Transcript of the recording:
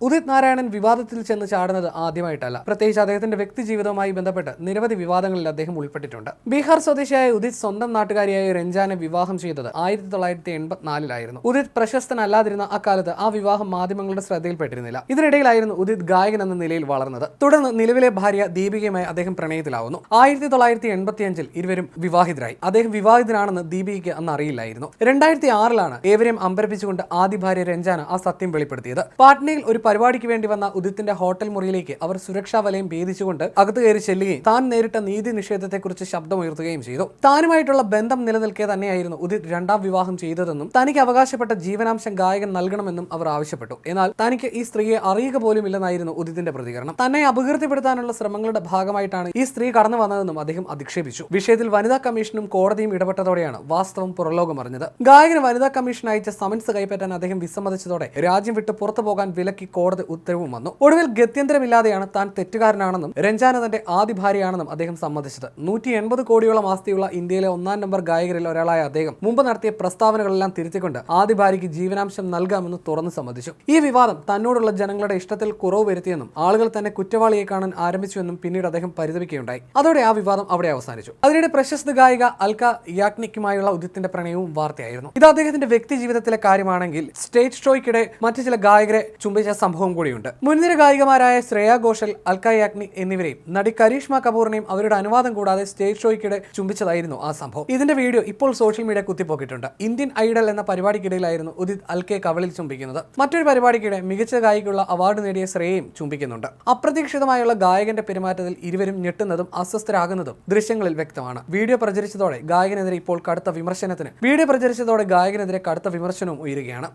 ഉദിത് നാരായണൻ വിവാദത്തിൽ ചെന്ന് ചാടുന്നത് ആദ്യമായിട്ടല്ല. പ്രത്യേകിച്ച് അദ്ദേഹത്തിന്റെ വ്യക്തി ജീവിതവുമായി ബന്ധപ്പെട്ട് നിരവധി വിവാദങ്ങളിൽ അദ്ദേഹം ഉൾപ്പെട്ടിട്ടുണ്ട്. ബീഹാർ സ്വദേശിയായ ഉദിത് സ്വന്തം നാട്ടുകാരിയായ രഞ്ജാനെ വിവാഹം ചെയ്തത് 1984-ലായിരുന്നു. ഉദിത് പ്രശസ്തനല്ലാതിരുന്ന അക്കാലത്ത് ആ വിവാഹം മാധ്യമങ്ങളുടെ ശ്രദ്ധയിൽപ്പെട്ടിരുന്നില്ല. ഇതിനിടയിലായിരുന്നു ഉദിത് ഗായകൻ എന്ന നിലയിൽ വളർന്നത്. തുടർന്ന് നിലവിലെ ഭാര്യ ദീപികയുമായി അദ്ദേഹം പ്രണയത്തിലാവുന്നു. 1985-ൽ ഇരുവരും വിവാഹിതരായി. അദ്ദേഹം വിവാഹിതനാണെന്ന് ദീപികയ്ക്ക് അന്ന് അറിയില്ലായിരുന്നു. 2006-ലാണ് ഏവരെയും അമ്പരപ്പിച്ചുകൊണ്ട് ആദ്യ ഭാര്യ രഞ്ജാന ആ സത്യം വെളിപ്പെടുത്തിയത്. പാട്നയിൽ ഒരു പരിപാടിക്ക് വേണ്ടി വന്ന ഉദിത്തിന്റെ ഹോട്ടൽ മുറിയിലേക്ക് അവർ സുരക്ഷാ വലയം ഭേദിച്ചുകൊണ്ട് അകത്ത് കയറി ചെല്ലുകയും താൻ നേരിട്ട നീതി നിഷേധത്തെക്കുറിച്ച് ശബ്ദമുയർത്തുകയും ചെയ്തു. താനുമായിട്ടുള്ള ബന്ധം നിലനിൽക്കെ തന്നെയായിരുന്നു ഉദിത് രണ്ടാം വിവാഹം ചെയ്തതെന്നും തനിക്ക് അവകാശപ്പെട്ട ജീവനാംശം ഗായകൻ നൽകണമെന്നും അവർ ആവശ്യപ്പെട്ടു. എന്നാൽ തനിക്ക് ഈ സ്ത്രീയെ അറിയുക പോലും ഇല്ലെന്നായിരുന്നു ഉദിത്തിന്റെ പ്രതികരണം. തന്നെ അപകീർത്തിപ്പെടുത്താനുള്ള ശ്രമങ്ങളുടെ ഭാഗമായിട്ടാണ് ഈ സ്ത്രീ കടന്നു വന്നതെന്നും അദ്ദേഹം അധിക്ഷേപിച്ചു. വിഷയത്തിൽ വനിതാ കമ്മീഷനും കോടതിയും ഇടപെട്ടതോടെയാണ് വാസ്തവം പുറലോകം അറിഞ്ഞത്. ഗായകന് വനിതാ കമ്മീഷൻ അയച്ച സമൻസ് കൈപ്പറ്റാൻ അദ്ദേഹം വിസമ്മതിച്ചതോടെ രാജ്യം വിട്ട് പുറത്തു പോകാൻ വിലക്കി കോടതി ഉത്തരവും വന്നു. ഒടുവിൽ ഗത്യന്തരമില്ലാതെയാണ് താൻ തെറ്റുകാരനാണെന്നും രഞ്ജാന തന്റെ ആദ്യ ഭാര്യയാണെന്നും അദ്ദേഹം സമ്മതിച്ചത്. 180 കോടിയോളം ആസ്തിയുള്ള ഇന്ത്യയിലെ 1-ാം നമ്പർ ഗായകരിൽ ഒരാളായ അദ്ദേഹം മുമ്പ് നടത്തിയ പ്രസ്താവനകളെല്ലാം തിരുത്തിക്കൊണ്ട് ആദ്യ ഭാര്യയ്ക്ക് ജീവനാംശം നൽകാമെന്ന് തുറന്നു സമ്മതിച്ചു. ഈ വിവാദം തന്നോടുള്ള ജനങ്ങളുടെ ഇഷ്ടത്തിൽ കുറവ് വരുത്തിയെന്നും ആളുകൾ തന്നെ കുറ്റവാളിയെ കാണാൻ ആരംഭിച്ചുവെന്നും പിന്നീട് അദ്ദേഹം പരിതപിക്കുകയുണ്ടായി. അതോടെ ആ വിവാദം അവിടെ അവസാനിച്ചു. അതിനിടെ പ്രശസ്ത ഗായിക അൽക്ക യാഗ്നിക്കുമായുള്ള ഉദിത്തിന്റെ പ്രണയവും വാർത്തയായിരുന്നു. ഇത് അദ്ദേഹത്തിന്റെ വ്യക്തി ജീവിതത്തിലെ കാര്യമാണെങ്കിൽ സ്റ്റേജ് ഷോയ്ക്കിടെ മറ്റു ചില ഗായകരെ ചുംബിച്ച സംഭവം കൂടിയുണ്ട്. മുൻനിര ഗായികമാരായ ശ്രേയ ഘോഷൽ, അൽക്ക യാഗ്നിക് എന്നിവരെയും നടി കരീഷ്മ കപൂറിനെയും അവരുടെ അനുവാദം കൂടാതെ സ്റ്റേജ് ഷോയ്ക്കിടെ ചുംബിച്ചതായിരുന്നു ആ സംഭവം. ഇതിന്റെ വീഡിയോ ഇപ്പോൾ സോഷ്യൽ മീഡിയ കുത്തിപ്പോക്കിയിട്ടുണ്ട്. ഇന്ത്യൻ ഐഡൽ എന്ന പരിപാടിക്കിടയിലായിരുന്നു ഉദിത് അൽക്കയെ കവളിൽ ചുംബിക്കുന്നത്. മറ്റൊരു പരിപാടിക്കിടെ മികച്ച ഗായികയ്ക്കുള്ള അവാർഡ് നേടിയ ശ്രേയയും ചുംബിക്കുന്നുണ്ട്. അപ്രതീക്ഷിതമായുള്ള ഗായകന്റെ പെരുമാറ്റത്തിൽ ഇരുവരും ഞെട്ടുന്നതും അസ്വസ്ഥരാകുന്നതും ദൃശ്യങ്ങളിൽ വ്യക്തമാണ്. വീഡിയോ പ്രചരിച്ചതോടെ ഗായകനെതിരെ കടുത്ത വിമർശനവും ഉയരുകയാണ്.